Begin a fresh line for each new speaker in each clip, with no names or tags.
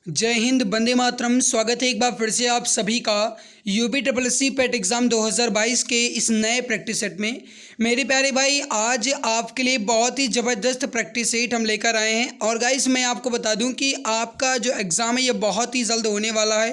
जय हिंद, वंदे मातरम। स्वागत है एक बार फिर से आप सभी का यूपी ट्रिपल एस सी पेट एग्ज़ाम 2022 के इस नए प्रैक्टिस सेट में। मेरे प्यारे भाई, आज आपके लिए बहुत ही ज़बरदस्त प्रैक्टिस सेट हम लेकर आए हैं। और गाइस, मैं आपको बता दूं कि आपका जो एग्ज़ाम है ये बहुत ही जल्द होने वाला है।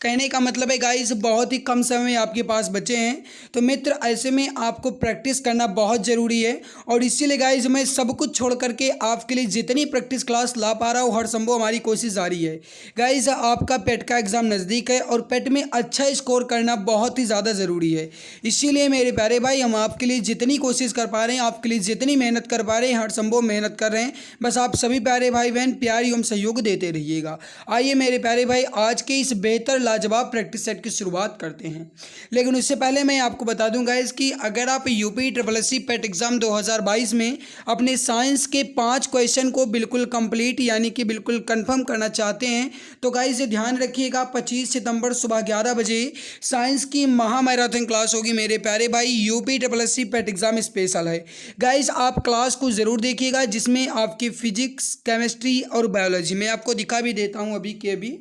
कहने का मतलब है गाइस, बहुत ही कम समय आपके पास बचे हैं। तो मित्र, ऐसे में आपको प्रैक्टिस करना बहुत ज़रूरी है। और इसीलिए गाइस, मैं सब कुछ छोड़ करके आपके लिए जितनी प्रैक्टिस क्लास ला पा रहा हूँ, हर संभव हमारी कोशिश जारी है। गाइस, आपका पेट का एग्ज़ाम नज़दीक है और पेट में अच्छा स्कोर करना बहुत ही ज़्यादा ज़रूरी है। इसीलिए मेरे प्यारे भाई, हम आपके लिए जितनी कोशिश कर पा रहे हैं, आपके लिए जितनी मेहनत कर पा रहे हैं, हर संभव मेहनत कर रहे हैं। बस आप सभी प्यारे भाई बहन प्यार एवं सहयोग देते रहिएगा। आइए मेरे प्यारे भाई, आज के इस बेहतर लाजवाब प्रैक्टिस सेट की शुरुआत करते हैं। लेकिन उससे पहले मैं आपको बता दूं गाइस कि अगर आप यूपी ट्रिपल एस सी पेट एग्ज़ाम 2022 में अपने साइंस के 5 क्वेश्चन को बिल्कुल कंप्लीट यानी कि बिल्कुल कंफर्म करना चाहते हैं, तो गाइस ध्यान रखिएगा, 25 सितंबर सुबह 11 बजे साइंस की महा मैराथन क्लास होगी मेरे प्यारे भाई। यूपी ट्रिपल एस सी पेट एग्ज़ाम स्पेशल है। गाइस, आप क्लास को ज़रूर देखिएगा, जिसमें आपकी फिजिक्स, केमिस्ट्री और बायोलॉजी मैं आपको दिखा भी देता हूँ अभी के अभी।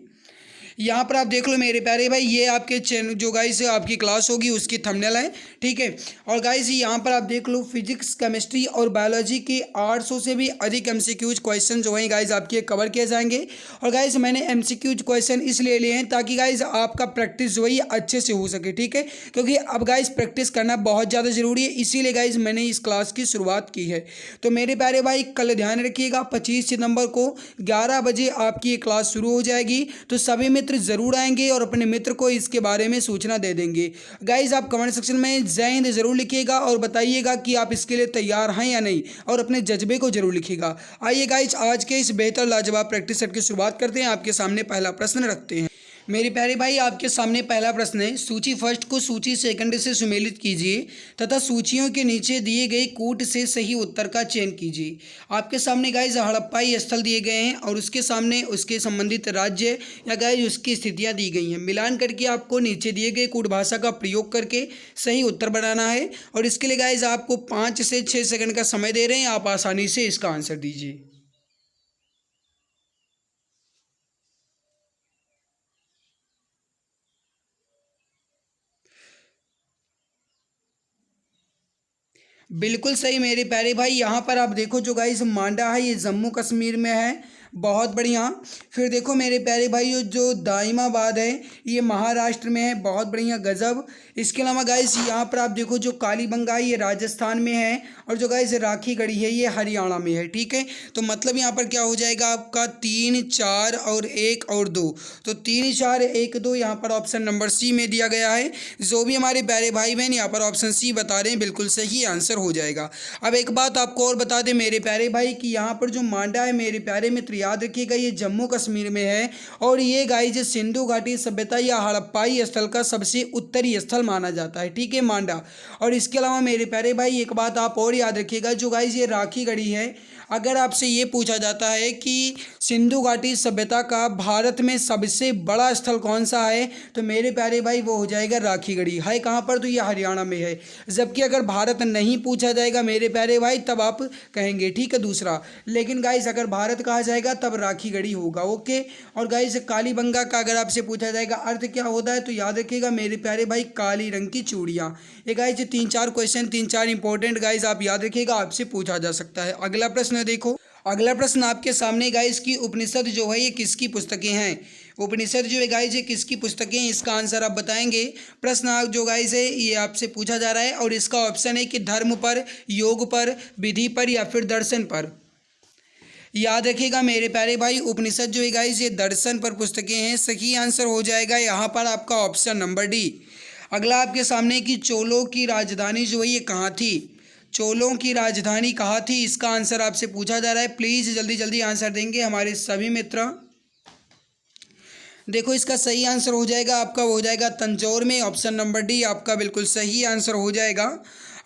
यहाँ पर आप देख लो मेरे प्यारे भाई, ये आपके चैनल जो गाइस आपकी क्लास होगी उसकी थंबनेल है, ठीक है। और गाइस, यहाँ पर आप देख लो फिजिक्स, केमिस्ट्री और बायोलॉजी के 800 से भी अधिक एमसीक्यूज क्वेश्चन जो हैं गाइस आपके कवर किए जाएंगे। और गाइस, मैंने एमसीक्यूज क्वेश्चन इसलिए लिए हैं ताकि गाइस आपका प्रैक्टिस जो है ये अच्छे से हो सके, ठीक है। क्योंकि अब गाइस प्रैक्टिस करना बहुत ज़्यादा ज़रूरी है, इसीलिए गाइस मैंने इस क्लास की शुरुआत की है। तो मेरे प्यारे भाई, कल ध्यान रखिएगा, 25 सितंबर को 11 बजे आपकी ये क्लास शुरू हो जाएगी। तो सभी मित्र जरूर आएंगे और अपने मित्र को इसके बारे में सूचना दे देंगे। गाइज, आप कमेंट सेक्शन में जय हिंद जरूर लिखिएगा और बताइएगा कि आप इसके लिए तैयार हैं या नहीं, और अपने जज्बे को जरूर लिखिएगा। आइए गाइज, आज के इस बेहतर लाजवाब प्रैक्टिस सेट की शुरुआत करते हैं। आपके सामने पहला प्रश्न रखते हैं। मेरे प्यारे भाई, आपके सामने पहला प्रश्न है, सूची फर्स्ट को सूची सेकंड से सुमेलित कीजिए तथा सूचियों के नीचे दिए गए कूट से सही उत्तर का चयन कीजिए। आपके सामने गाइज हड़प्पाई स्थल दिए गए हैं और उसके सामने उसके संबंधित राज्य या गाइज उसकी स्थितियां दी गई हैं। मिलान करके आपको नीचे दिए गए कूट भाषा का प्रयोग करके सही उत्तर बनाना है। और इसके लिए गाइज आपको 5 से 6 सेकंड का समय दे रहे हैं, आप आसानी से इसका आंसर दीजिए। बिल्कुल सही मेरे प्यारे भाई, यहाँ पर आप देखो जो गाइस मांडा है ये जम्मू कश्मीर में है। बहुत बढ़िया। फिर देखो मेरे प्यारे भाई, ये जो दाइमाबाद है ये महाराष्ट्र में है। बहुत बढ़िया, गजब। इसके अलावा गाइस यहाँ पर आप देखो जो कालीबंगा है ये राजस्थान में है, और जो गाइस राखी गढ़ी है ये हरियाणा में है, ठीक है। तो मतलब यहाँ पर क्या हो जाएगा आपका 3, 4 और 1 और 2। तो 3, 4, 1, 2 यहाँ पर ऑप्शन नंबर सी में दिया गया है। जो भी हमारे प्यारे भाई बहन यहाँ पर ऑप्शन सी बता रहे हैं, बिल्कुल सही आंसर हो जाएगा। अब एक बात आपको और बता दें मेरे प्यारे भाई कि यहाँ पर जो मांडा है मेरे प्यारे मित्र, याद रखिएगा ये जम्मू कश्मीर में है। और ये गाइज सिंधु घाटी सभ्यता या हड़प्पाई स्थल का सबसे उत्तरी स्थल माना जाता है, ठीक है, मांडा। और इसके अलावा मेरे प्यारे भाई एक बात आप और याद रखिएगा, जो गाइज ये राखी गढ़ी है, अगर आपसे ये पूछा जाता है कि सिंधु घाटी सभ्यता का भारत में सबसे बड़ा स्थल कौन सा है, तो मेरे प्यारे भाई वो हो जाएगा राखी गढ़ी। है कहाँ पर, तो ये हरियाणा में है। जबकि अगर भारत नहीं पूछा जाएगा मेरे प्यारे भाई तब आप कहेंगे, ठीक है, दूसरा। लेकिन गाइस अगर भारत कहा जाएगा तब राखी गढ़ी होगा, ओके। और गाइस कालीबंगा का अगर आपसे पूछा जाएगा अर्थ क्या होता है, तो याद रखिएगा मेरे प्यारे भाई काली रंग की चूड़ियाँ। ये गाइस 3-4 क्वेश्चन, 3-4 इंपॉर्टेंट गाइस आप याद रखिएगा, आपसे पूछा जा सकता है। अगला प्रश्न देखो। अगला प्रश्न आपके सामने गाइस की उपनिषद जो है ये किसकी पुस्तकें हैं। उपनिषद जो है गाइस ये किसकी पुस्तकें हैं, इसका आंसर आप बताएंगे। प्रश्न जो गाइस है ये आपसे पूछा जा रहा है और इसका ऑप्शन है कि धर्म पर, योग पर, विधि पर या फिर दर्शन पर। याद रखिएगा मेरे प्यारे भाई, उपनिषद जो है गाइस ये दर्शन पर पुस्तकें हैं। सही आंसर हो जाएगा यहाँ पर आपका ऑप्शन नंबर डी। अगला आपके सामने कि चोलों की राजधानी जो है ये कहाँ थी। चोलों की राजधानी कहाँ थी, इसका आंसर आपसे पूछा जा रहा है। प्लीज़ जल्दी जल्दी आंसर देंगे हमारे सभी मित्र। देखो इसका सही आंसर हो जाएगा आपका, हो जाएगा तंजौर में। ऑप्शन नंबर डी आपका बिल्कुल सही आंसर हो जाएगा।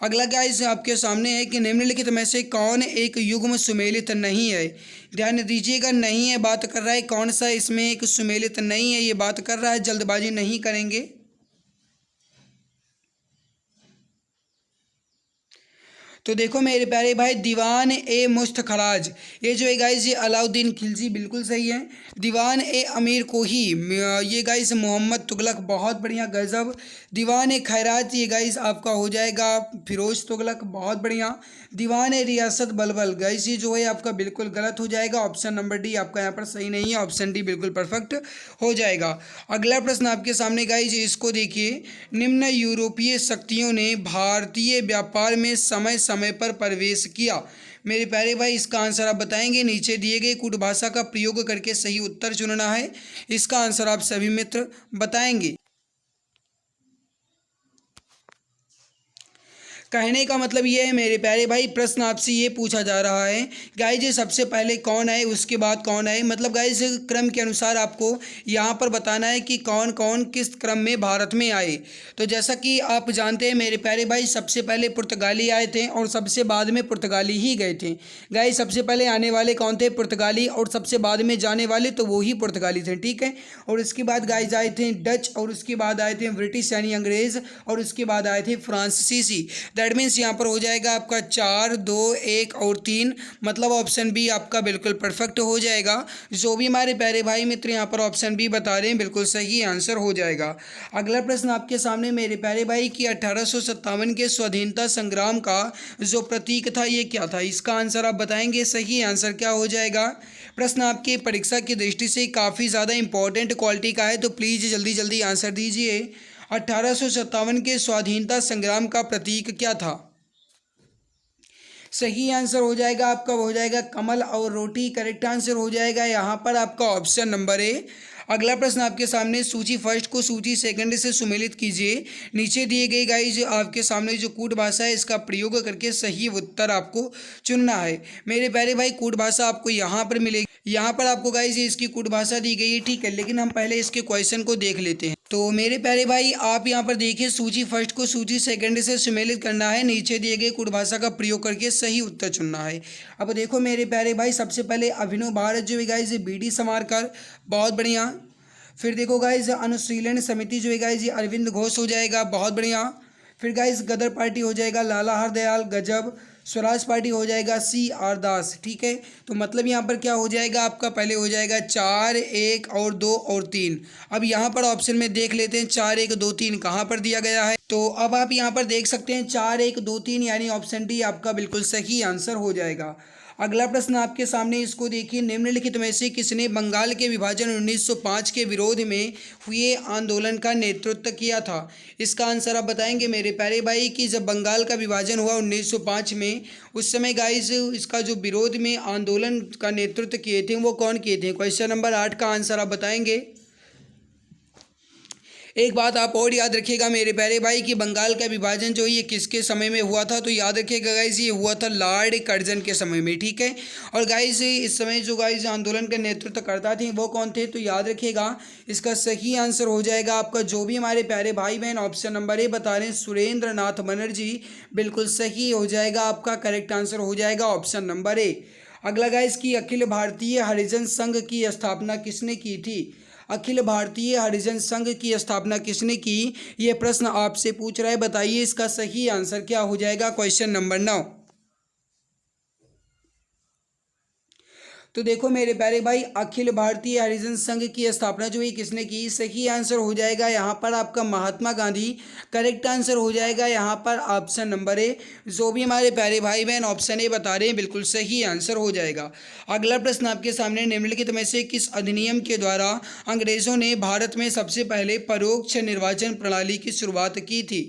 अगला क्या इस आपके सामने है कि निम्नलिखित में से कौन एक युग्म सुमेलित नहीं है। ध्यान दीजिएगा, नहीं है बात कर रहा है, कौन सा इसमें एक सुमेलित नहीं है ये बात कर रहा है, जल्दबाजी नहीं करेंगे। तो देखो मेरे प्यारे भाई, दीवान ए मुस्तखराज, ये जो है गाइस ये अलाउद्दीन खिलजी बिल्कुल सही है। दीवान ए अमीर कोही, ये गाइस मोहम्मद तुगलक, बहुत बढ़िया, गजब। दीवान ए खैरात, ये गाइस आपका हो जाएगा फिरोज तुगलक, बहुत बढ़िया। दीवान ए रियासत बलबल, गाइस ये जो है आपका बिल्कुल गलत हो जाएगा, ऑप्शन नंबर डी आपका यहाँ पर सही नहीं है, ऑप्शन डी बिल्कुल परफेक्ट हो जाएगा। अगला प्रश्न आपके सामने गाइस, इसको देखिए, निम्न यूरोपीय शक्तियों ने भारतीय व्यापार में समय समय पर प्रवेश किया। मेरे प्यारे भाई, इसका आंसर आप बताएंगे। नीचे दिए गए कूट भाषा का प्रयोग करके सही उत्तर चुनना है। इसका आंसर आप सभी मित्र बताएंगे। कहने का मतलब ये है मेरे प्यारे भाई, प्रश्न आपसे ये पूछा जा रहा है गाइज सबसे पहले कौन आए उसके बाद कौन आए, मतलब गाइज क्रम के अनुसार आपको यहाँ पर बताना है कि कौन कौन किस क्रम में भारत में आए। तो जैसा कि आप जानते हैं मेरे प्यारे भाई, सबसे पहले पुर्तगाली आए थे और सबसे बाद में पुर्तगाली ही गए थे। गाइज सबसे पहले आने वाले कौन थे? पुर्तगाली, और सबसे बाद में जाने वाले तो वो ही पुर्तगाली थे, ठीक है। और इसके बाद गाइज आए थे डच, और उसके बाद आए थे ब्रिटिश यानी अंग्रेज़, और उसके बाद आए थे फ्रांसीसी। दैट मीन्स यहाँ पर हो जाएगा आपका 4, 2, 1 और 3, मतलब ऑप्शन बी आपका बिल्कुल परफेक्ट हो जाएगा। जो भी हमारे प्यारे भाई मित्र यहाँ पर ऑप्शन बी बता रहे हैं बिल्कुल सही आंसर हो जाएगा। अगला प्रश्न आपके सामने मेरे प्यारे भाई कि 1857 के स्वाधीनता संग्राम का जो प्रतीक था ये क्या था? इसका आंसर आप बताएंगे। सही आंसर क्या हो जाएगा? प्रश्न आपकी परीक्षा की दृष्टि से काफ़ी ज़्यादा इंपॉर्टेंट क्वालिटी का है, तो प्लीज़ जल्दी जल्दी आंसर दीजिए। 1857 के स्वाधीनता संग्राम का प्रतीक क्या था? सही आंसर हो जाएगा आपका, हो जाएगा कमल और रोटी, करेक्ट आंसर हो जाएगा यहाँ पर आपका ऑप्शन नंबर ए। अगला प्रश्न आपके सामने, सूची फर्स्ट को सूची सेकंड से सुमेलित कीजिए। नीचे दिए गए गाइज आपके सामने जो कूट भाषा है इसका प्रयोग करके सही उत्तर आपको चुनना है। मेरे प्यारे भाई, कूट भाषा आपको यहाँ पर मिलेगी, यहाँ पर आपको गाइज इसकी कूट भाषा दी गई है, ठीक है। लेकिन हम पहले इसके क्वेश्चन को देख लेते हैं। तो मेरे प्यारे भाई आप यहाँ पर देखिए, सूची फर्स्ट को सूची सेकंड से सुमेलित करना है, नीचे दिए गए कूट भाषा का प्रयोग करके सही उत्तर चुनना है। अब देखो मेरे प्यारे भाई, सबसे पहले अभिनव भारत जो है गाइज बी.डी. सावरकर, बहुत बढ़िया। फिर देखो गाइज अनुशीलन समिति जो है गाइज अरविंद घोष हो जाएगा, बहुत बढ़िया। फिर गाइज गदर पार्टी हो जाएगा लाला हरदयाल, गजब। स्वराज पार्टी हो जाएगा C.R. दास, ठीक है। तो मतलब यहाँ पर क्या हो जाएगा आपका, पहले हो जाएगा 4, 1 और 2 और 3। अब यहाँ पर ऑप्शन में देख लेते हैं 4, 1, 2, 3 कहाँ पर दिया गया है। तो अब आप यहाँ पर देख सकते हैं 4, 1, 2, 3 यानी ऑप्शन डी आपका बिल्कुल सही आंसर हो जाएगा। अगला प्रश्न आपके सामने, इसको देखिए, निम्नलिखित में से किसने बंगाल के विभाजन 1905 के विरोध में हुए आंदोलन का नेतृत्व किया था? इसका आंसर आप बताएंगे मेरे प्यारे भाई कि जब बंगाल का विभाजन हुआ 1905 में, उस समय गाइज इसका जो विरोध में आंदोलन का नेतृत्व किए थे वो कौन किए थे? क्वेश्चन नंबर 8 का आंसर आप बताएंगे। एक बात आप और याद रखिएगा मेरे प्यारे भाई कि बंगाल का विभाजन जो ये किसके समय में हुआ था, तो याद रखिएगा गाइज ये हुआ था लॉर्ड कर्जन के समय में, ठीक है। और गाइज इस समय जो गाइज आंदोलन का नेतृत्व करता थे वो कौन थे, तो याद रखिएगा इसका सही आंसर हो जाएगा आपका, जो भी हमारे प्यारे भाई बहन ऑप्शन नंबर ए बता रहे हैं सुरेंद्र नाथ बनर्जी, बिल्कुल सही हो जाएगा आपका, करेक्ट आंसर हो जाएगा ऑप्शन नंबर ए। अगला गाइज की अखिल भारतीय हरिजन संघ की स्थापना किसने की थी? अखिल भारतीय हरिजन संघ की स्थापना किसने की, ये प्रश्न आपसे पूछ रहा है, बताइए इसका सही आंसर क्या हो जाएगा। Question number 9। तो देखो मेरे प्यारे भाई, अखिल भारतीय हरिजन संघ की स्थापना जो है किसने की, सही आंसर हो जाएगा यहाँ पर आपका महात्मा गांधी, करेक्ट आंसर हो जाएगा यहाँ पर ऑप्शन नंबर ए। जो भी हमारे प्यारे भाई बहन ऑप्शन ए बता रहे हैं बिल्कुल सही आंसर हो जाएगा। अगला प्रश्न आपके सामने, निम्नलिखित में से किस अधिनियम के द्वारा अंग्रेजों ने भारत में सबसे पहले परोक्ष निर्वाचन प्रणाली की शुरुआत की थी?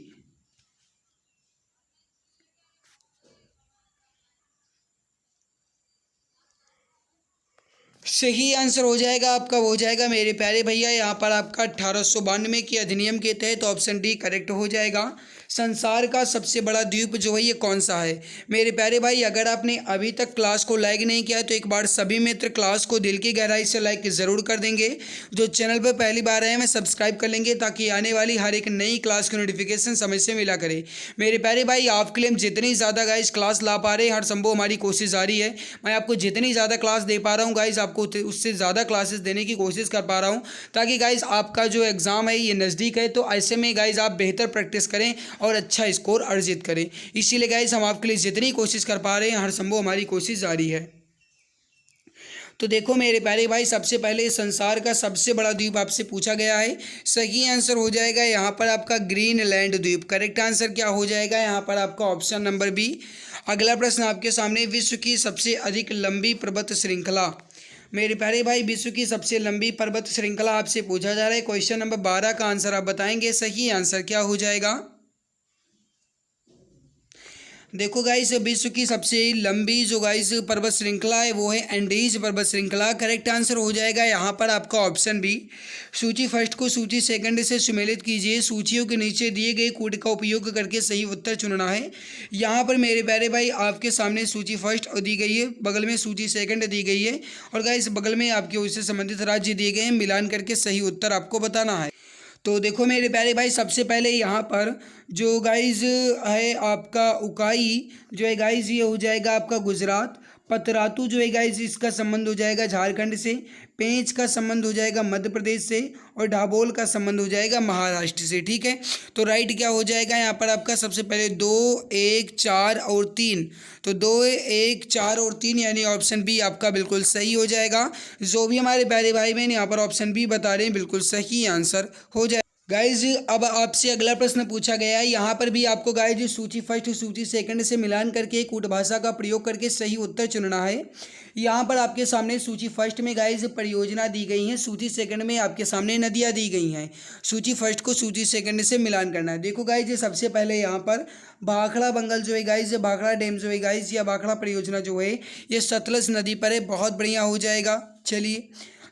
सही आंसर हो जाएगा आपका, हो जाएगा मेरे प्यारे भैया यहाँ पर आपका 1892 के अधिनियम के तहत ऑप्शन डी करेक्ट हो जाएगा। संसार का सबसे बड़ा द्वीप जो है ये कौन सा है? मेरे प्यारे भाई अगर आपने अभी तक क्लास को लाइक नहीं किया है तो एक बार सभी मित्र क्लास को दिल की गहराई से लाइक ज़रूर कर देंगे। जो चैनल पर पहली बार आए हैं मैं सब्सक्राइब कर लेंगे ताकि आने वाली हर एक नई क्लास की नोटिफिकेशन समय से मिला करे। मेरे प्यारे भाई आपके लिए हम जितनी ज़्यादा गाइज क्लास ला पा रहे हैं हर संभव हमारी कोशिश जारी है। मैं आपको जितनी ज़्यादा क्लास दे पा रहा हूँ गाइज आपको उससे ज़्यादा क्लासेस देने की कोशिश कर पा रहा हूँ, ताकि गाइज आपका जो एग्ज़ाम है ये नज़दीक है, तो ऐसे में गाइज आप बेहतर प्रैक्टिस करें और अच्छा स्कोर अर्जित करें। इसीलिए गाइस हम आपके लिए जितनी कोशिश कर पा रहे हैं, हर संभव हमारी कोशिश जारी है। तो देखो मेरे प्यारे भाई, सबसे पहले संसार का सबसे बड़ा द्वीप आपसे पूछा गया है। सही आंसर हो जाएगा यहाँ पर आपका ग्रीनलैंड द्वीप। करेक्ट आंसर क्या हो जाएगा यहाँ पर आपका ऑप्शन नंबर बी। अगला प्रश्न आपके सामने, विश्व की सबसे अधिक लंबी पर्वत श्रृंखला। मेरे प्यारे भाई, विश्व की सबसे लंबी पर्वत श्रृंखला आपसे पूछा जा रहा है। क्वेश्चन नंबर 12 का आंसर आप बताएंगे। सही आंसर क्या हो जाएगा? देखो गाइस, विश्व की सबसे लंबी जो गाइस पर्वत श्रृंखला है वो है एंडीज पर्वत श्रृंखला। करेक्ट आंसर हो जाएगा यहाँ पर आपका ऑप्शन बी। सूची फर्स्ट को सूची सेकंड से सुमेलित कीजिए। सूचियों के नीचे दिए गए कोड का उपयोग करके सही उत्तर चुनना है। यहाँ पर मेरे प्यारे भाई आपके सामने सूची फर्स्ट दी गई है, बगल में सूची सेकंड दी गई है और गाइस बगल में आपके उससे संबंधित राज्य दिए गए हैं। मिलान करके सही उत्तर आपको बताना है। तो देखो मेरे प्यारे भाई, सबसे पहले यहाँ पर जो गाइज है आपका उकाई जो है गाइज ये हो जाएगा आपका गुजरात। पतरातू जो है गाइज इसका संबंध हो जाएगा झारखंड से। पेंच का संबंध हो जाएगा मध्य प्रदेश से और ढाबोल का संबंध हो जाएगा महाराष्ट्र से। ठीक है, तो राइट क्या हो जाएगा यहाँ पर आपका? सबसे पहले 2, 1, 4 और 3। तो 2, 1, 4 और 3 यानी ऑप्शन बी आपका बिल्कुल सही हो जाएगा। जो भी हमारे प्यारे भाई बहन यहाँ पर ऑप्शन बी बता रहे हैं, बिल्कुल सही आंसर हो जाएगा। गाइज अब आपसे अगला प्रश्न पूछा गया है। यहाँ पर भी आपको गाइज सूची फर्स्ट सूची सेकंड से मिलान करके कूट भाषा का प्रयोग करके सही उत्तर चुनना है। यहाँ पर आपके सामने सूची फर्स्ट में गाइज परियोजना दी गई है, सूची सेकंड में आपके सामने नदियाँ दी गई हैं। सूची फर्स्ट को सूची सेकंड से मिलान करना है। देखो गाइज, सबसे पहले यहाँ पर भाखड़ा बंगल जो है गाइज, भाखड़ा डैम जो है गाइज या भाखड़ा परियोजना जो है ये सतलज नदी पर है। बहुत बढ़िया हो जाएगा। चलिए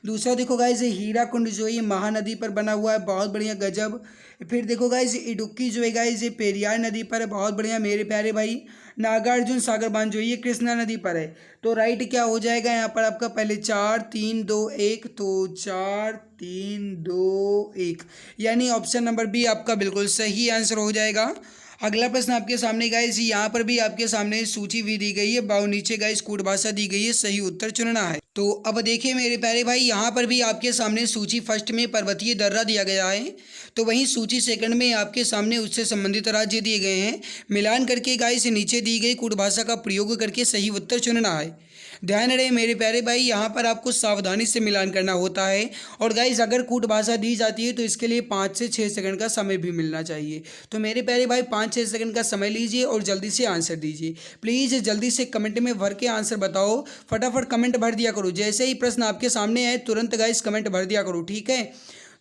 दूसरा देखो गाइज, हीराकुंड जो है ये महानदी पर बना हुआ है। बहुत बढ़िया, गजब। फिर देखो गाइज, इडुक्की जो है गाइज ये पेरियार नदी पर है। बहुत बढ़िया मेरे प्यारे भाई। नागार्जुन सागर बांध जो है ये कृष्णा नदी पर है। तो राइट क्या हो जाएगा यहाँ पर आपका? पहले 4, 3, 2, 1। तो 4, 3, 2, 1 यानी ऑप्शन नंबर बी आपका बिल्कुल सही आंसर हो जाएगा। अगला प्रश्न आपके सामने गाइस, यहाँ पर भी आपके सामने सूची भी दी गई है, बाव नीचे गाइस कूट भाषा दी गई है। सही उत्तर चुनना है। तो अब देखिए मेरे प्यारे भाई, यहाँ पर भी आपके सामने सूची फर्स्ट में पर्वतीय दर्रा दिया गया है, तो वहीं सूची सेकंड में आपके सामने उससे संबंधित राज्य दिए गए हैं। मिलान करके गाइस नीचे दी गई कूट भाषा का प्रयोग करके सही उत्तर चुनना है। ध्यान रहे मेरे प्यारे भाई, यहाँ पर आपको सावधानी से मिलान करना होता है। और गाइस अगर कूट भाषा दी जाती है तो इसके लिए 5 से 6 सेकंड का समय भी मिलना चाहिए। तो मेरे प्यारे भाई 5-6 सेकंड का समय लीजिए और जल्दी से आंसर दीजिए। प्लीज़ जल्दी से कमेंट में भर के आंसर बताओ। फटाफट कमेंट भर दिया करो। जैसे ही प्रश्न आपके सामने आए तुरंत गाइस कमेंट भर दिया करो। ठीक है,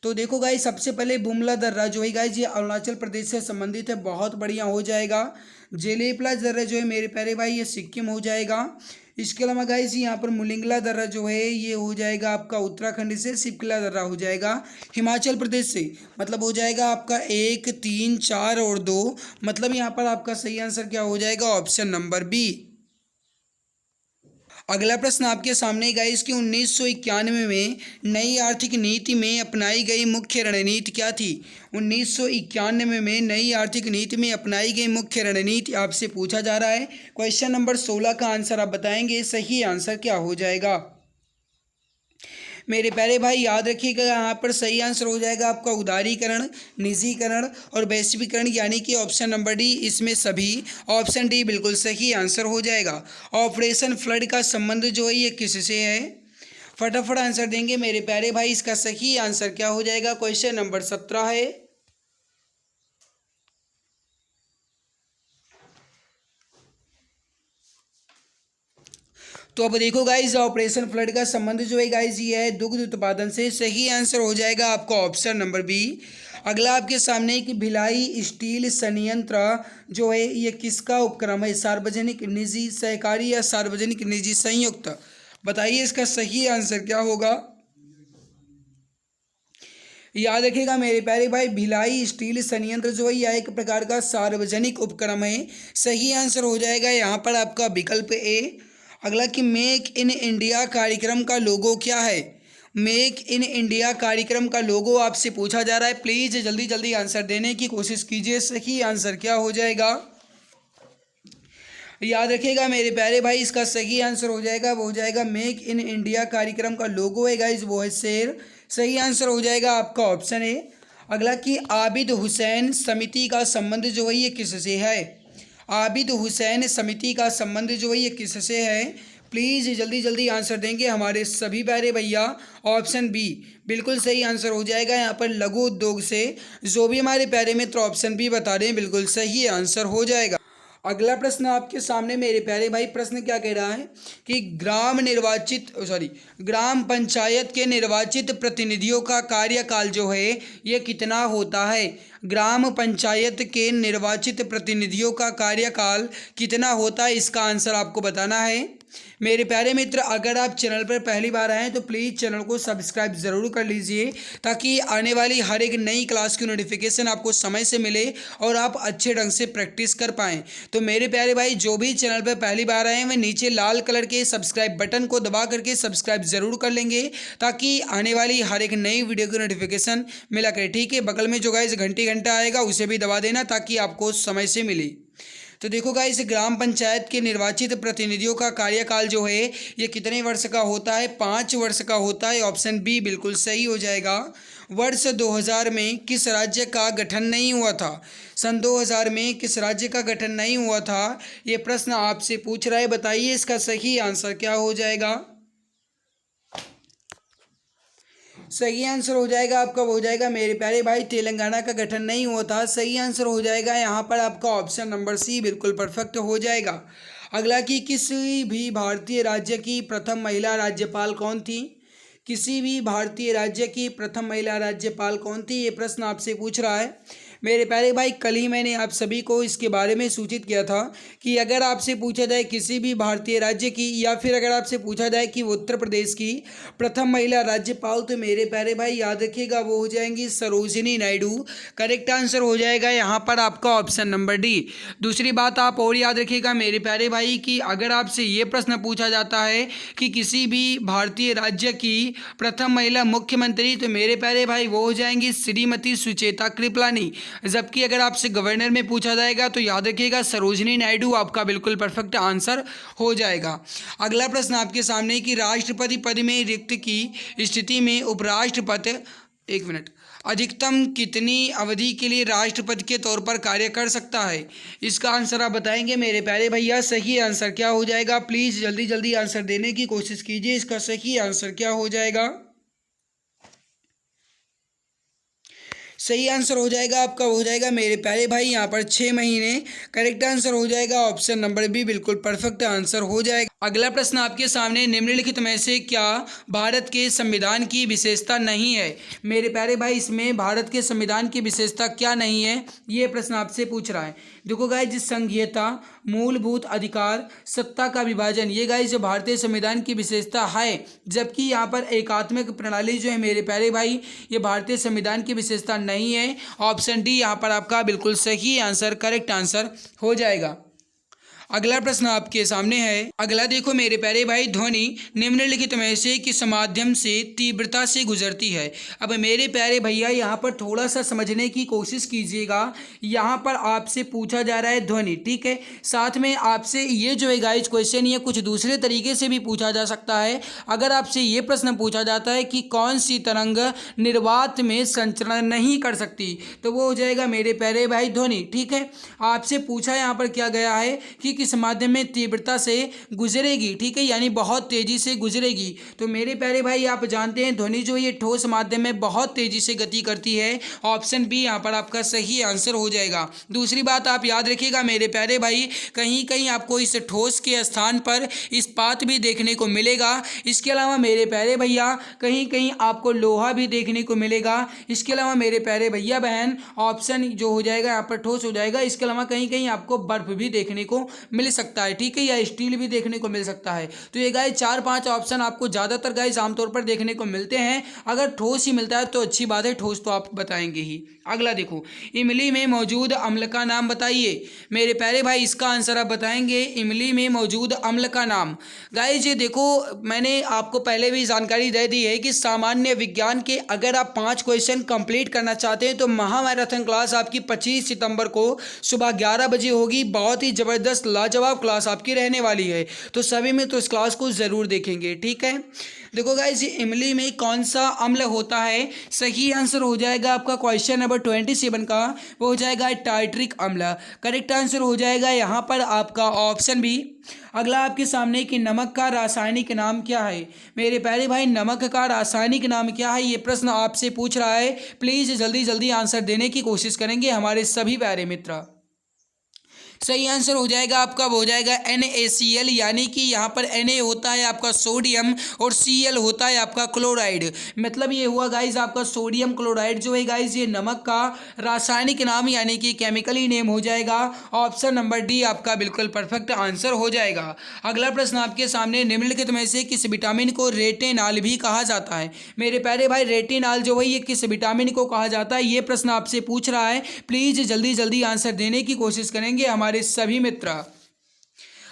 तो देखो गाइस, सबसे पहले बुमला दर्रा जो है गाइस ये अरुणाचल प्रदेश से संबंधित है। बहुत बढ़िया हो जाएगा। जेलेपला दर्रा जो है मेरे प्यारे भाई ये सिक्किम हो जाएगा। इसके अलावा गाइस यहाँ पर मुलिंगला दर्रा जो है ये हो जाएगा आपका उत्तराखंड से। सिपकिला दर्रा हो जाएगा हिमाचल प्रदेश से। मतलब हो जाएगा आपका 1, 3, 4 और 2। मतलब यहाँ पर आपका सही आंसर क्या हो जाएगा? Option number B. अगला प्रश्न आपके सामने गाइस कि 1991 में नई आर्थिक नीति में अपनाई गई मुख्य रणनीति क्या थी? 1991 में नई आर्थिक नीति में अपनाई गई मुख्य रणनीति आपसे पूछा जा रहा है। क्वेश्चन नंबर 16 का आंसर आप बताएंगे। सही आंसर क्या हो जाएगा? मेरे प्यारे भाई याद रखिएगा, यहाँ पर सही आंसर हो जाएगा आपका उदारीकरण, निजीकरण और वैश्वीकरण यानी कि ऑप्शन नंबर डी। इसमें सभी ऑप्शन डी बिल्कुल सही आंसर हो जाएगा। ऑपरेशन फ्लड का संबंध जो है ये किससे है? फटाफट आंसर देंगे मेरे प्यारे भाई। इसका सही आंसर क्या हो जाएगा? क्वेश्चन नंबर 17 है। तो अब देखो गाइज, ऑपरेशन फ्लड का संबंध जो है गाइज ये है दुग्ध उत्पादन से। सही आंसर हो जाएगा आपका ऑप्शन नंबर बी। अगला आपके सामने कि भिलाई स्टील संयंत्र जो है ये किसका उपक्रम है? सार्वजनिक, निजी, सहकारी या सार्वजनिक निजी संयुक्त? बताइए इसका सही आंसर क्या होगा? याद रखिएगा मेरे प्यारे भाई, भिलाई स्टील संयंत्र जो है यह एक प्रकार का सार्वजनिक उपक्रम है। सही आंसर हो जाएगा यहाँ पर आपका विकल्प ए। अगला कि मेक इन इंडिया कार्यक्रम का लोगो क्या है? मेक इन इंडिया कार्यक्रम का लोगो आपसे पूछा जा रहा है। प्लीज़ जल्दी जल्दी आंसर देने की कोशिश कीजिए। सही आंसर क्या हो जाएगा? याद रखिएगा मेरे प्यारे भाई, इसका सही आंसर हो जाएगा वो हो जाएगा मेक इन इंडिया कार्यक्रम का लोगो है गाइज वो है शेर। सही आंसर हो जाएगा आपका ऑप्शन ए। अगला कि आबिद हुसैन समिति का संबंध जो है ये किससे है। आबिद हुसैन समिति का संबंध जो है ये किससे है। प्लीज़ जल्दी जल्दी आंसर देंगे हमारे सभी प्यारे भैया। ऑप्शन बी बिल्कुल सही आंसर हो जाएगा यहाँ पर, लघु उद्योग से। जो भी हमारे प्यारे मित्र ऑप्शन बी बता रहे हैं बिल्कुल सही आंसर हो जाएगा। अगला प्रश्न आपके सामने मेरे प्यारे भाई, प्रश्न क्या कह रहा है कि ग्राम पंचायत के निर्वाचित प्रतिनिधियों का कार्यकाल जो है ये कितना होता है। ग्राम पंचायत के निर्वाचित प्रतिनिधियों का कार्यकाल कितना होता है, इसका आंसर आपको बताना है। मेरे प्यारे मित्र, अगर आप चैनल पर पहली बार आए हैं तो प्लीज़ चैनल को सब्सक्राइब ज़रूर कर लीजिए, ताकि आने वाली हर एक नई क्लास की नोटिफिकेशन आपको समय से मिले और आप अच्छे ढंग से प्रैक्टिस कर पाएँ। तो मेरे प्यारे भाई, जो भी चैनल पर पहली बार आए हैं वे नीचे लाल कलर के सब्सक्राइब बटन को दबा करके सब्सक्राइब ज़रूर कर लेंगे, ताकि आने वाली हर एक नई वीडियो की नोटिफिकेशन मिला करे। ठीक है, बगल में जो गाइस घंटा आएगा उसे भी दबा देना, ताकि आपको समय से मिले। तो देखो गाइस, ग्राम पंचायत के निर्वाचित प्रतिनिधियों का कार्यकाल जो है ये कितने वर्ष का होता है, 5 वर्ष का होता है। ऑप्शन बी बिल्कुल सही हो जाएगा। वर्ष 2000 में किस राज्य का गठन नहीं हुआ था। सन 2000 में किस राज्य का गठन नहीं हुआ था, ये प्रश्न आपसे पूछ रहा है। बताइए इसका सही आंसर क्या हो जाएगा। सही आंसर हो जाएगा आपका, हो जाएगा मेरे प्यारे भाई, तेलंगाना का गठन नहीं हुआ था। सही आंसर हो जाएगा यहाँ पर आपका ऑप्शन नंबर सी बिल्कुल परफेक्ट हो जाएगा। अगला कि किसी भी भारतीय राज्य की प्रथम महिला राज्यपाल कौन थी। किसी भी भारतीय राज्य की प्रथम महिला राज्यपाल कौन थी, ये प्रश्न आपसे पूछ रहा है। मेरे प्यारे भाई, कल ही मैंने आप सभी को इसके बारे में सूचित किया था कि अगर आपसे पूछा जाए किसी भी भारतीय राज्य की, या फिर अगर आपसे पूछा जाए कि उत्तर प्रदेश की प्रथम महिला राज्यपाल, तो मेरे प्यारे भाई याद रखिएगा वो हो जाएंगी सरोजिनी नायडू। करेक्ट आंसर हो जाएगा यहाँ पर आपका ऑप्शन नंबर डी। दूसरी बात आप और याद रखिएगा मेरे प्यारे भाई कि अगर आपसे ये प्रश्न पूछा जाता है कि किसी भी भारतीय राज्य की प्रथम महिला मुख्यमंत्री, तो मेरे प्यारे भाई वो हो जाएंगी श्रीमती सुचेता कृपलानी। जबकि अगर आपसे गवर्नर में पूछा जाएगा तो याद रखिएगा सरोजिनी नायडू आपका बिल्कुल परफेक्ट आंसर हो जाएगा। अगला प्रश्न आपके सामने कि राष्ट्रपति पद में रिक्त की स्थिति में उपराष्ट्रपति अधिकतम कितनी अवधि के लिए राष्ट्रपति के तौर पर कार्य कर सकता है, इसका आंसर आप बताएंगे मेरे प्यारे भैया। सही आंसर क्या हो जाएगा, प्लीज़ जल्दी जल्दी आंसर देने की कोशिश कीजिए। इसका सही आंसर क्या हो जाएगा। सही आंसर हो जाएगा आपका, हो जाएगा मेरे प्यारे भाई यहाँ पर 6 महीने। करेक्ट आंसर हो जाएगा ऑप्शन नंबर बी बिल्कुल परफेक्ट आंसर हो जाएगा। अगला प्रश्न आपके सामने, निम्नलिखित में से क्या भारत के संविधान की विशेषता नहीं है। मेरे प्यारे भाई, इसमें भारत के संविधान की विशेषता क्या नहीं है, ये प्रश्न आपसे पूछ रहा है। देखो गाइस, संघीयता, मूलभूत अधिकार, सत्ता का विभाजन, ये गाइस जो भारतीय संविधान की विशेषता है। जबकि यहाँ पर एकात्मक प्रणाली जो है मेरे प्यारे भाई, ये भारतीय संविधान की विशेषता नहीं है। ऑप्शन डी यहाँ पर आपका बिल्कुल सही आंसर, करेक्ट आंसर हो जाएगा। अगला प्रश्न आपके सामने है। अगला देखो मेरे प्यारे भाई, ध्वनि निम्नलिखित में से किस माध्यम से तीव्रता से गुजरती है। अब मेरे प्यारे भैया यहाँ पर थोड़ा सा समझने की कोशिश कीजिएगा। यहाँ पर आपसे पूछा जा रहा है ध्वनि, ठीक है। साथ में आपसे ये जो है गाइस क्वेश्चन ये कुछ दूसरे तरीके से भी पूछा जा सकता है। अगर आपसे ये प्रश्न पूछा जाता है कि कौन सी तरंग निर्वात में संचरण नहीं कर सकती, तो वो हो जाएगा मेरे प्यारे भाई ध्वनि, ठीक है। आपसे पूछा यहाँ पर क्या गया है कि किस माध्यम में तीव्रता से गुजरेगी, ठीक है, यानी बहुत तेजी से गुजरेगी। तो मेरे प्यारे भाई आप जानते हैं ध्वनि जो ये ठोस माध्यम में बहुत तेजी से गति करती है। ऑप्शन बी यहाँ पर आपका सही आंसर हो जाएगा। दूसरी बात आप याद रखिएगा मेरे प्यारे भाई, कहीं कहीं आपको इस ठोस के स्थान पर इस्पात भी देखने को मिलेगा। इसके अलावा मेरे प्यारे भैया कहीं कहीं आपको लोहा भी देखने को मिलेगा। इसके अलावा मेरे प्यारे भैया बहन ऑप्शन जो हो जाएगा यहाँ पर ठोस हो जाएगा। इसके अलावा कहीं कहीं आपको बर्फ भी देखने को मिल सकता है, ठीक है, या स्टील भी देखने को मिल सकता है। तो ये गाइस 4-5 ऑप्शन आपको ज़्यादातर गाइस आमतौर पर देखने को मिलते हैं। अगर ठोस ही मिलता है तो अच्छी बात है, ठोस तो आप बताएंगे ही। अगला देखो, इमली में मौजूद अम्ल का नाम बताइए। मेरे प्यारे भाई इसका आंसर आप बताएंगे, इमली में मौजूद अम्ल का नाम। गाइस ये देखो, मैंने आपको पहले भी जानकारी दे दी है कि सामान्य विज्ञान के अगर आप 5 क्वेश्चन कंप्लीट करना चाहते हैं तो महामैराथन क्लास आपकी 25 सितंबर को सुबह 11 बजे होगी। बहुत ही ज़बरदस्त लाजवाब क्लास आपकी रहने वाली है, तो सभी में तो इस क्लास को ज़रूर देखेंगे, ठीक है। देखो गाइस, ये इमली में कौन सा अम्ल होता है? सही आंसर हो जाएगा आपका क्वेश्चन नंबर 27 का, वो हो जाएगा टार्टरिक अम्ल। करेक्ट आंसर हो जाएगा यहाँ पर आपका ऑप्शन बी। अगला आपके सामने कि नमक का रासायनिक नाम क्या है? मेरे प्यारे भाई, नमक का रासायनिक नाम क्या है, ये प्रश्न आपसे पूछ रहा है। प्लीज़ जल्दी जल्दी आंसर देने की कोशिश करेंगे हमारे सभी प्यारे मित्र। सही आंसर हो जाएगा आपका, वो हो जाएगा NaCl, यानी कि यहाँ पर Na होता है आपका सोडियम और Cl होता है आपका क्लोराइड। मतलब ये हुआ गाइज आपका सोडियम क्लोराइड जो है गाइज, ये नमक का रासायनिक नाम यानी कि केमिकली नेम हो जाएगा। ऑप्शन नंबर डी आपका बिल्कुल परफेक्ट आंसर हो जाएगा। अगला प्रश्न आपके सामने, निम्नलिखित में से किस विटामिन को रेटिनॉल भी कहा जाता है? मेरे प्यारे भाई, रेटिनॉल जो है ये किस विटामिन को कहा जाता है, ये प्रश्न आपसे पूछ रहा है। प्लीज़ जल्दी जल्दी आंसर देने की कोशिश करेंगे हमारे सभी मित्र।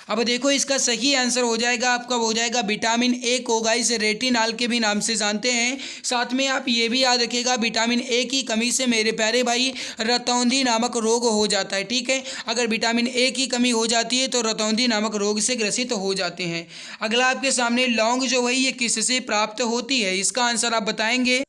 अब देखो, इसका सही आंसर हो जाएगा आपका, वो हो जाएगा विटामिन ए को गाइस रेटिनॉल के भी नाम से जानते हैं। साथ में आप ये भी याद रखिएगा, विटामिन ए की कमी से मेरे प्यारे भाई रतौंधी नामक रोग हो जाता है। ठीक है, अगर विटामिन ए की कमी हो जाती है तो रतौंधी नामक रोग से ग्रसित हो जाते हैं। अगला आपके सामने, लौंग जो है ये किससे प्राप्त होती है? इसका आंसर आप बताएंगे।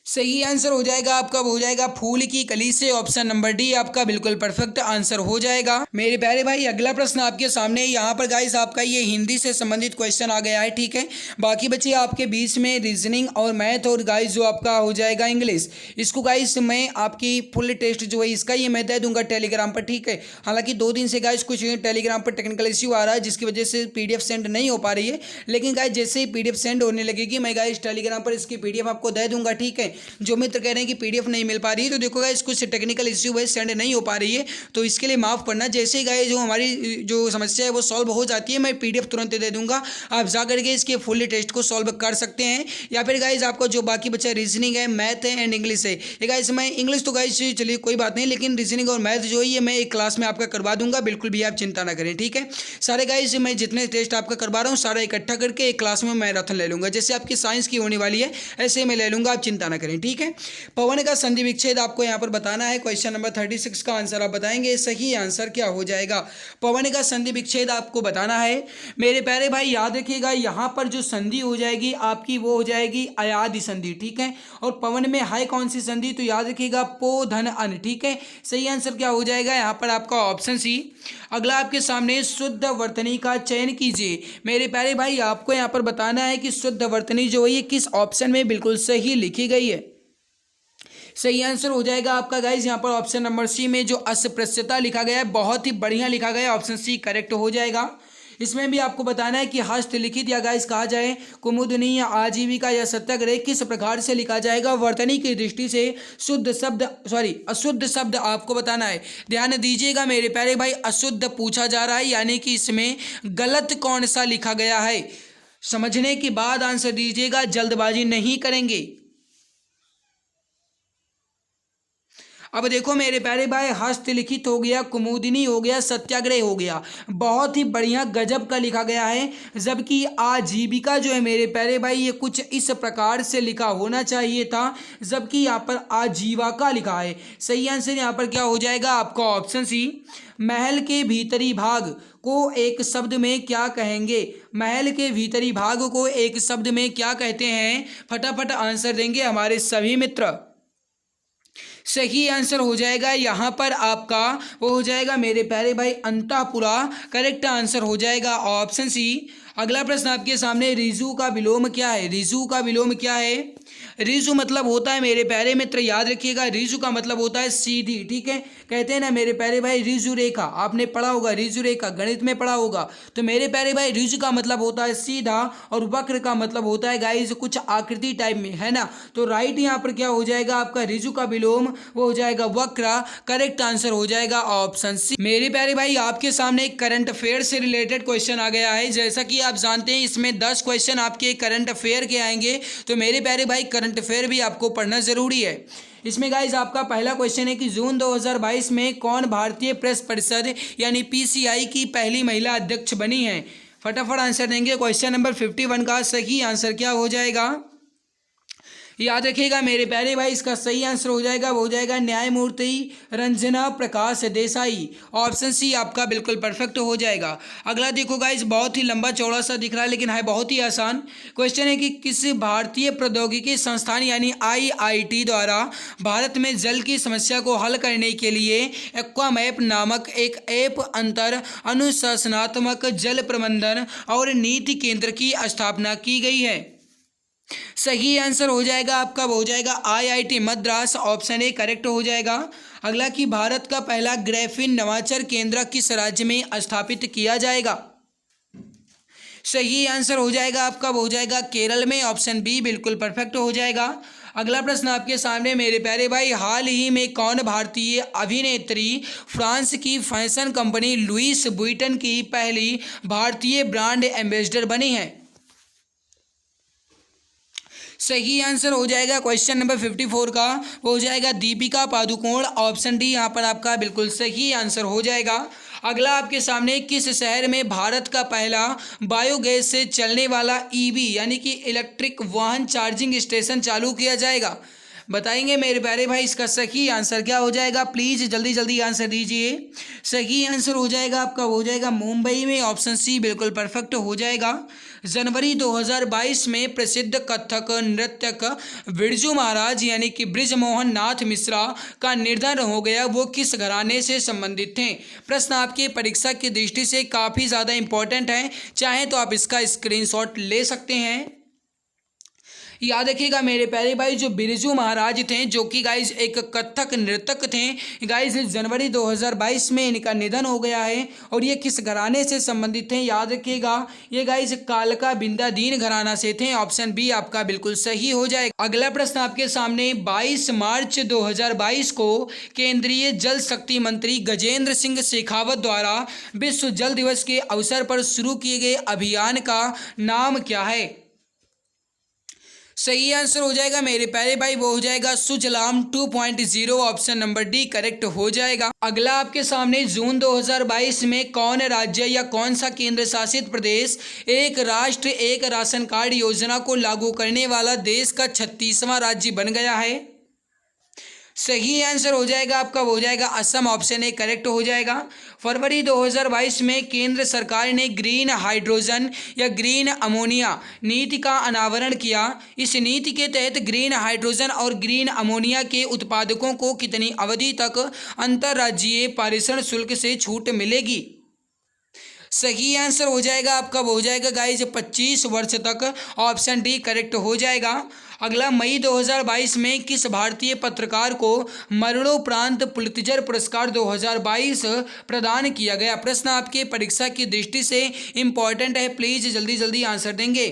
सही आंसर हो जाएगा आपका, हो जाएगा फूल की कली से। ऑप्शन नंबर डी आपका बिल्कुल परफेक्ट आंसर हो जाएगा। मेरे प्यारे भाई, अगला प्रश्न आपके सामने, यहाँ पर गाइस आपका ये हिंदी से संबंधित क्वेश्चन आ गया है। ठीक है, बाकी बच्चे आपके बीच में रीजनिंग और मैथ और गाइस जो आपका हो जाएगा इंग्लिश। इसको गाइस मैं आपकी फुल टेस्ट जो है इसका ये मैं दे दूंगा टेलीग्राम पर। ठीक है, हालांकि 2 दिन से गाइस कुछ टेलीग्राम पर टेक्निकल इश्यू आ रहा है जिसकी वजह से PDF सेंड नहीं हो पा रही है, लेकिन गाइस जैसे ही PDF सेंड होने लगेगी मैं गाइस टेलीग्राम पर इसकी PDF आपको दे दूंगा। ठीक है, जो मित्र कह रहे हैं कि PDF नहीं मिल पा रही है, तो देखो गाइस कुछ टेक्निकल इश्यू है, सेंड नहीं हो पा रही है, तो इसके लिए माफ़ करना। जैसे ही गाइस जो हमारी जो समस्या है वो सॉल्व हो जाती है, मैं PDF तुरंत दे दूंगा, आप जा करके इसके फुल टेस्ट को सॉल्व कर सकते हैं। या फिर गाइस आपको जो बाकी बचा रीजनिंग है, मैथ है एंड इंग्लिश है, ये गाइस मैं इंग्लिश तो गाइस चलिए कोई बात नहीं, लेकिन रीजनिंग और मैथ जो है ये मैं एक क्लास में आपका करवा दूंगा, बिल्कुल भी आप चिंता ना करें। ठीक है, सारे गाइस मैं जितने टेस्ट आपका करवा रहा हूँ सारा इकट्ठा करके एक क्लास में मैराथन ले लूंगा, जैसे आपकी साइंस की होने वाली है ऐसे मैं ले लूंगा, आप चिंता ना करें। ठीक है, पवन का संधि विच्छेद आपको यहाँ पर बताना है। क्वेश्चन नंबर 36 का आंसर आप बताएंगे। सही आंसर क्या हो जाएगा? पवन का संधि विच्छेद आपको बताना है। मेरे प्यारे भाई याद रखिएगा, यहाँ पर जो संधि हो जाएगी आपकी वो हो जाएगी अयादि संधि। ठीक है, और पवन में है कौन सी संधि? तो याद रखिएगा पो धन अन। ठीक है, सही आंसर क्या हो जाएगा यहाँ पर आपका ऑप्शन सी। अगला आपके सामने, शुद्ध वर्तनी का चयन कीजिए। मेरे प्यारे भाई आपको यहाँ पर बताना है कि शुद्ध वर्तनी जो है ये किस ऑप्शन में बिल्कुल सही लिखी गई है। सही आंसर हो जाएगा आपका गाइज यहाँ पर ऑप्शन नंबर सी में जो अस्पृश्यता लिखा गया है, बहुत ही बढ़िया लिखा गया है, ऑप्शन सी करेक्ट हो जाएगा। इसमें भी आपको बताना है कि हस्तलिखित या गाइस कहा जाए कुमुदनी या आजीविका या सत्याग्रह किस प्रकार से लिखा जाएगा वर्तनी की दृष्टि से। शुद्ध शब्द अशुद्ध शब्द आपको बताना है। ध्यान दीजिएगा मेरे प्यारे भाई, अशुद्ध पूछा जा रहा है, यानी कि इसमें गलत कौन सा लिखा गया है, समझने के बाद आंसर दीजिएगा, जल्दबाजी नहीं करेंगे। अब देखो मेरे प्यारे भाई, हस्तलिखित हो गया, कुमुदिनी हो गया, सत्याग्रह हो गया, बहुत ही बढ़िया गजब का लिखा गया है। जबकि आजीविका जो है मेरे प्यारे भाई ये कुछ इस प्रकार से लिखा होना चाहिए था, जबकि यहाँ पर आजीविका लिखा है। सही आंसर यहाँ पर क्या हो जाएगा आपका ऑप्शन सी। महल के भीतरी भाग को एक शब्द में क्या कहेंगे? महल के भीतरी भाग को एक शब्द में क्या कहते हैं? फटाफट आंसर देंगे हमारे सभी मित्र। सही आंसर हो जाएगा यहाँ पर आपका, वो हो जाएगा मेरे प्यारे भाई अंतःपुरा। करेक्ट आंसर हो जाएगा ऑप्शन सी। अगला प्रश्न आपके सामने, रिजु का विलोम क्या है? रिजु का विलोम क्या है? रिजु मतलब होता है मेरे प्यारे मित्र, याद रखिएगा, रिजु का मतलब होता है सीधी। ठीक है, कहते हैं ना मेरे प्यारे भाई रिजु रेखा, आपने पढ़ा होगा रिजु रेखा, गणित में पढ़ा होगा। तो मेरे प्यारे भाई रिजु का मतलब होता है सीधा और वक्र का मतलब होता है गाइस कुछ आकृति टाइप में, है ना। तो राइट यहाँ पर क्या हो जाएगा आपका, रिजु का विलोम वो हो जाएगा वक्र। करेक्ट आंसर हो जाएगा ऑप्शन सी। मेरे प्यारे भाई आपके सामने एक करंट अफेयर से रिलेटेड क्वेश्चन आ गया है। जैसा कि आप जानते हैं इसमें 10 क्वेश्चन आपके करंट अफेयर के आएंगे, तो मेरे प्यारे भाई करंट अफेयर भी आपको पढ़ना जरूरी है। इसमें गाइस आपका पहला क्वेश्चन है कि जून 2022 में कौन भारतीय प्रेस परिषद यानी PCI की पहली महिला अध्यक्ष बनी है? फटाफट आंसर देंगे। क्वेश्चन नंबर 51 का सही आंसर क्या हो जाएगा? याद रखिएगा मेरे प्यारे भाई, इसका सही आंसर हो जाएगा, वो हो जाएगा न्यायमूर्ति रंजना प्रकाश देसाई। ऑप्शन सी आपका बिल्कुल परफेक्ट हो जाएगा। अगला देखो गाइस, बहुत ही लंबा चौड़ा सा दिख रहा है लेकिन है बहुत ही आसान। क्वेश्चन है कि किस भारतीय प्रौद्योगिकी संस्थान यानी आईआईटी द्वारा भारत में जल की समस्या को हल करने के लिए एक्वामैप नामक एक ऐप अंतर अनुशासनात्मक जल प्रबंधन और नीति केंद्र की स्थापना की गई है। सही आंसर हो जाएगा आपका, वो हो जाएगा IIT Madras. Option A correct हो जाएगा। अगला कि भारत का पहला ग्राफीन नवाचार केंद्र किस राज्य में स्थापित किया जाएगा। सही आंसर हो जाएगा आपका, वो हो जाएगा केरल में। ऑप्शन बी बिल्कुल परफेक्ट हो जाएगा। अगला प्रश्न आपके सामने मेरे प्यारे भाई, हाल ही में कौन भारतीय अभिनेत्री फ्रांस की फैशन कंपनी लुइस वुइटन की पहली भारतीय ब्रांड एम्बेसडर बनी है। सही आंसर हो जाएगा क्वेश्चन नंबर 54 का, वो हो जाएगा दीपिका पादुकोण। ऑप्शन डी यहाँ पर आपका बिल्कुल सही आंसर हो जाएगा। अगला आपके सामने, किस शहर में भारत का पहला बायोगैस से चलने वाला ईवी यानी कि इलेक्ट्रिक वाहन चार्जिंग स्टेशन चालू किया जाएगा। बताएंगे मेरे प्यारे भाई, इसका सही आंसर क्या हो जाएगा। प्लीज़ जल्दी जल्दी आंसर दीजिए। सही आंसर हो जाएगा आपका, वो हो जाएगा मुंबई में। ऑप्शन सी बिल्कुल परफेक्ट हो जाएगा। जनवरी 2022 में प्रसिद्ध कथक नृत्यक बिरजू महाराज यानी कि बृजमोहन नाथ मिश्रा का निधन हो गया, वो किस घराने से संबंधित थे। प्रश्न आपकी परीक्षा की दृष्टि से काफ़ी ज़्यादा इंपॉर्टेंट है, चाहे तो आप इसका स्क्रीनशॉट ले सकते हैं। याद रखिएगा मेरे प्यारे भाई, जो बिरजू महाराज थे जो कि गाइज एक कथक नृतक थे गाइज, जनवरी 2022 में इनका निधन हो गया है। और ये किस घराने से संबंधित थे, याद रखिएगा ये गाइज कालका बिंदादीन घराना से थे। ऑप्शन बी आपका बिल्कुल सही हो जाएगा। अगला प्रश्न आपके सामने, 22 मार्च 2022 को केंद्रीय जल शक्ति मंत्री गजेंद्र सिंह शेखावत द्वारा विश्व जल दिवस के अवसर पर शुरू किए गए अभियान का नाम क्या है। सही आंसर हो जाएगा मेरे प्यारे भाई, वो हो जाएगा Sujalam 2.0। Option number D correct हो जाएगा। अगला आपके सामने, जून 2022 में कौन राज्य या कौन सा केंद्र शासित प्रदेश एक राष्ट्र एक राशन कार्ड योजना को लागू करने वाला देश का 36वां राज्य बन गया है। सही आंसर हो जाएगा आपका, वो हो जाएगा असम। ऑप्शन ए करेक्ट हो जाएगा। फरवरी 2022 में केंद्र सरकार ने ग्रीन हाइड्रोजन या ग्रीन अमोनिया नीति का अनावरण किया। इस नीति के तहत ग्रीन हाइड्रोजन और ग्रीन अमोनिया के उत्पादकों को कितनी अवधि तक अंतर्राज्यीय पारेषण शुल्क से छूट मिलेगी। सही आंसर हो जाएगा आपका, वो हो जाएगा गाइज 25 वर्ष तक। ऑप्शन डी करेक्ट हो जाएगा। अगला, मई 2022 में किस भारतीय पत्रकार को मरणोपरांत पुलित्जर पुरस्कार 2022 प्रदान किया गया। प्रश्न आपके परीक्षा की दृष्टि से इंपॉर्टेंट है, प्लीज जल्दी जल्दी आंसर देंगे।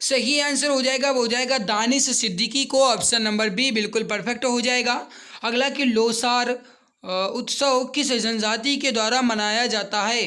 सही आंसर हो जाएगा, वो हो जाएगा दानिश सिद्दीकी को। ऑप्शन नंबर बी बिल्कुल परफेक्ट हो जाएगा। अगला कि लोसार उत्सव किस जनजाति के द्वारा मनाया जाता है।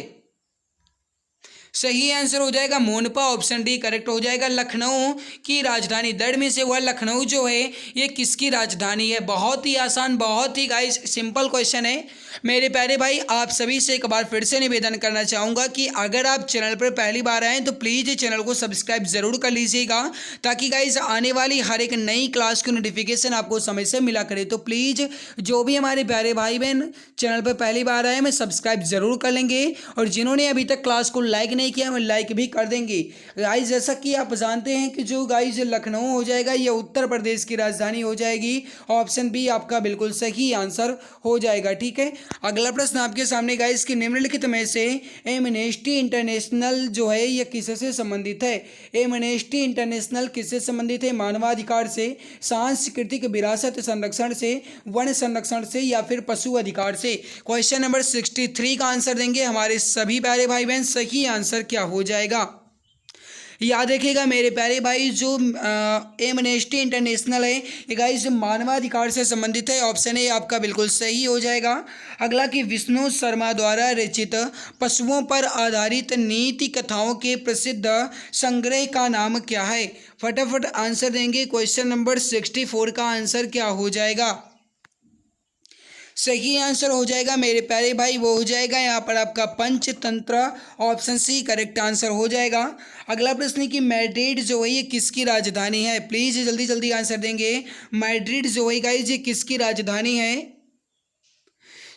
सही आंसर हो जाएगा मोनपा। ऑप्शन डी करेक्ट हो जाएगा। लखनऊ की राजधानी दड़ में से हुआ लखनऊ जो है ये किसकी राजधानी है। बहुत ही आसान, बहुत ही गाइस सिंपल क्वेश्चन है। मेरे प्यारे भाई, आप सभी से एक बार फिर से निवेदन करना चाहूँगा कि अगर आप चैनल पर पहली बार आएँ तो प्लीज़ चैनल को सब्सक्राइब ज़रूर कर लीजिएगा, ताकि गाइस आने वाली हर एक नई क्लास की नोटिफिकेशन आपको समय से मिला करे। तो प्लीज़ जो भी हमारे प्यारे भाई बहन चैनल पर पहली बार आए, मैं सब्सक्राइब ज़रूर कर लेंगे, और जिन्होंने अभी तक क्लास को लाइक नहीं किया मैं लाइक भी कर देंगे। गाइस जैसा कि आप जानते हैं कि जो गाइस लखनऊ हो जाएगा ये उत्तर प्रदेश की राजधानी हो जाएगी। ऑप्शन बी आपका बिल्कुल सही आंसर हो जाएगा। ठीक है, अगला प्रश्न आपके सामने गाइस कि निम्नलिखित में से एमनेस्टी इंटरनेशनल जो है ये किससे संबंधित है। एमनेस्टी इंटरनेशनल किससे संबंधित है। मानवाधिकार से, सांस्कृतिक विरासत संरक्षण से, वन संरक्षण से, या फिर पशु अधिकार से। क्वेश्चन नंबर 63 का आंसर देंगे हमारे सभी प्यारे भाई बहन। सही आंसर क्या हो जाएगा, याद रखिएगा मेरे प्यारे भाई, जो एमनेस्टी इंटरनेशनल है ये गाइस मानवाधिकार से संबंधित है। ऑप्शन ए आपका बिल्कुल सही हो जाएगा। अगला कि विष्णु शर्मा द्वारा रचित पशुओं पर आधारित नीति कथाओं के प्रसिद्ध संग्रह का नाम क्या है। फटाफट आंसर देंगे। क्वेश्चन नंबर 64 का आंसर क्या हो जाएगा। सही आंसर हो जाएगा मेरे प्यारे भाई, वो हो जाएगा यहाँ पर आपका Panchatantra, option C correct answer हो जाएगा। अगला प्रश्न है कि मैड्रिड जो है ये किसकी राजधानी है, प्लीज़ जल्दी जल्दी आंसर देंगे। मैड्रिड जो है गाइज ये किसकी राजधानी है?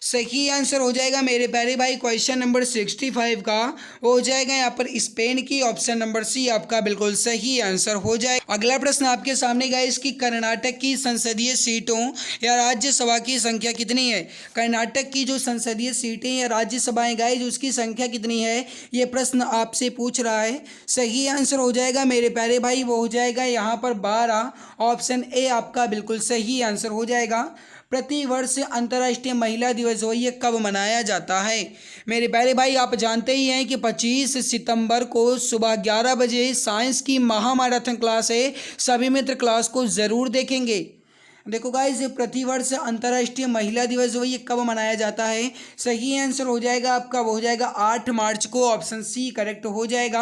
सही आंसर हो जाएगा मेरे प्यारे भाई क्वेश्चन नंबर 65 का, वो हो जाएगा यहाँ पर स्पेन की, ऑप्शन नंबर सी आपका बिल्कुल सही आंसर हो जाएगा। अगला प्रश्न आपके सामने गाइस कि कर्नाटक की संसदीय सीटों या राज्यसभा की संख्या कितनी है? कर्नाटक की जो संसदीय सीटें या राज्यसभाएं गाइस उसकी संख्या कितनी है, ये प्रश्न आपसे पूछ रहा है। सही आंसर हो जाएगा मेरे प्यारे भाई, वो हो जाएगा यहाँ पर 12, ऑप्शन ए आपका बिल्कुल सही आंसर हो जाएगा। प्रतिवर्ष अंतर्राष्ट्रीय महिला दिवस जो ये कब मनाया जाता है? मेरे प्यारे भाई आप जानते ही हैं कि 25 सितंबर को सुबह 11 बजे साइंस की महामैराथन क्लास है, सभी मित्र क्लास को ज़रूर देखेंगे। देखो गाइस प्रतिवर्ष अंतर्राष्ट्रीय महिला दिवस जो ये कब मनाया जाता है? सही आंसर हो जाएगा आपका, वो हो जाएगा 8 मार्च को, ऑप्शन सी करेक्ट हो जाएगा।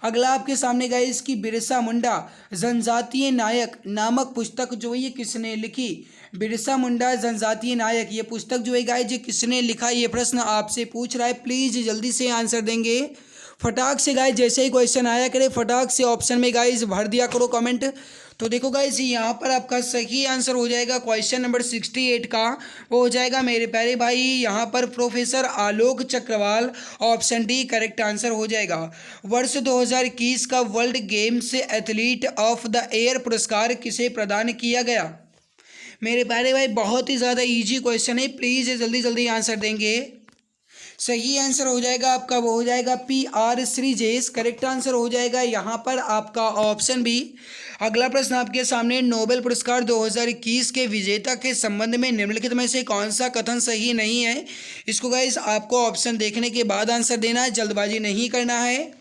अगला आपके सामने गाइस कि बिरसा मुंडा जनजातीय नायक नामक पुस्तक जो है ये किसने लिखी? बिरसा मुंडा जनजातीय नायक ये पुस्तक जो है गाइस ये किसने लिखा, ये प्रश्न आपसे पूछ रहा है। प्लीज़ जल्दी से आंसर देंगे फटाक से गाइस, जैसे ही क्वेश्चन आया करे फटाक से ऑप्शन में गाइस भर दिया करो कमेंट। तो देखो गाइस यहाँ पर आपका सही आंसर हो जाएगा क्वेश्चन नंबर 68 का, वो हो जाएगा मेरे प्यारे भाई यहाँ पर professor Alok Chakrawal, option D correct answer हो जाएगा। वर्ष 2021 का world games athlete of the year पुरस्कार किसे प्रदान किया गया? मेरे प्यारे भाई बहुत ही ज़्यादा इजी क्वेश्चन है, प्लीज़ जल्दी जल्दी आंसर देंगे। सही आंसर हो जाएगा आपका, वो हो जाएगा PR श्रीजेश, करेक्ट आंसर हो जाएगा यहाँ पर आपका ऑप्शन बी। अगला प्रश्न आपके सामने नोबेल पुरस्कार 2021 के विजेता के संबंध में निम्नलिखित में से कौन सा कथन सही नहीं है? इसको गाइस आपको ऑप्शन देखने के बाद आंसर देना है, जल्दबाजी नहीं करना है।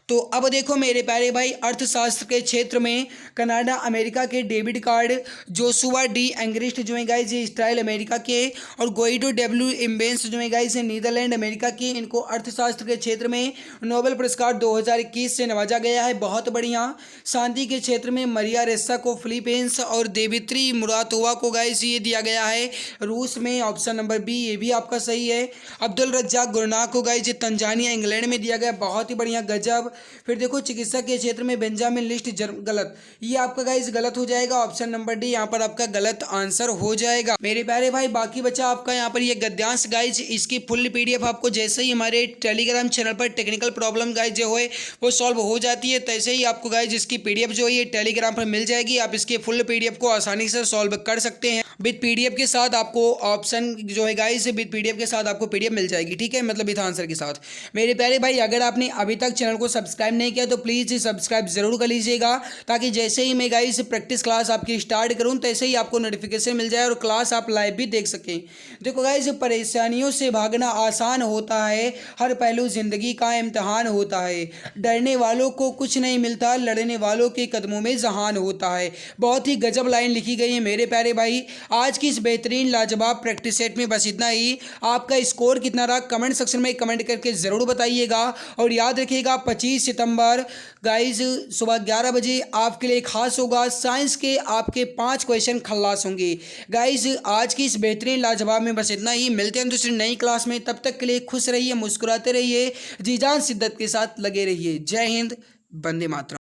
तो अब देखो मेरे प्यारे भाई अर्थशास्त्र के क्षेत्र में कनाडा अमेरिका के David card, Joshua D Angrist जो है गाइस ये इसराइल अमेरिका के, और गोइडो डब्ल्यू इम्बेंस जो है गाइस ये नीदरलैंड अमेरिका के, इनको अर्थशास्त्र के क्षेत्र में नोबेल पुरस्कार 2021 से नवाजा गया है। बहुत बढ़िया। शांति के क्षेत्र में मरिया रेस्सा को फिलीपींस और देवित्री मुरातोवा को गाइस ये दिया गया है रूस में, ऑप्शन नंबर बी ये भी आपका सही है। अब्दुल रज्जाक गुरनाक को गाइस ये तंजानिया इंग्लैंड में दिया गया, बहुत ही बढ़िया, गजब। फिर देखो चिकित्सा के क्षेत्र में बेंजामिन लिस्ट गलत, ये आपका गाइस गलत हो जाएगा, ऑप्शन नंबर डी यहाँ पर आपका गलत आंसर हो जाएगा। मेरे प्यारे भाई बाकी बचा आपका यहाँ पर ये गद्यांश गाइस, इसकी फुल PDF आपको जैसे ही हमारे टेलीग्राम चैनल पर टेक्निकल प्रॉब्लम गाइस जो है वो सॉल्व हो जाती है, तैसे ही आपको गाइस इसकी PDF जो है ये टेलीग्राम पर मिल जाएगी। आप इसके फुल PDF को आसानी से सॉल्व कर सकते हैं विद PDF के साथ। आपको ऑप्शन जो है गाइस विद PDF के साथ आपको PDF मिल जाएगी, ठीक है, मतलब विद आंसर के साथ। मेरे प्यारे भाई अगर आपने अभी तक चैनल को सब्सक्राइब नहीं किया तो प्लीज़ सब्सक्राइब जरूर कर लीजिएगा, ताकि जैसे ही मैं गाइस प्रैक्टिस क्लास आपकी स्टार्ट करूं तैसे ही आपको नोटिफिकेशन मिल जाए और क्लास आप लाइव भी देख सकें। देखो गाइस परेशानियों से भागना आसान होता है, हर पहलू जिंदगी का इम्तहान होता है, डरने वालों को कुछ नहीं मिलता, लड़ने वालों के कदमों में जहान होता है। बहुत ही गजब लाइन लिखी गई है मेरे प्यारे भाई। आज की इस बेहतरीन लाजवाब प्रैक्टिस सेट में बस इतना ही। आपका स्कोर कितना रहा कमेंट सेक्शन में कमेंट करके ज़रूर बताइएगा, और याद रखिएगा 25 सितंबर गाइस सुबह 11 बजे आपके लिए खास होगा, साइंस के आपके 5 क्वेश्चन खल्लास होंगे। गाइस आज की इस बेहतरीन लाजवाब में बस इतना ही, मिलते हैं दूसरी नई क्लास में, तब तक के लिए खुश रहिए, मुस्कुराते रहिए, जी जान शिद्दत के साथ लगे रहिए। जय हिंद, वंदे मातरम।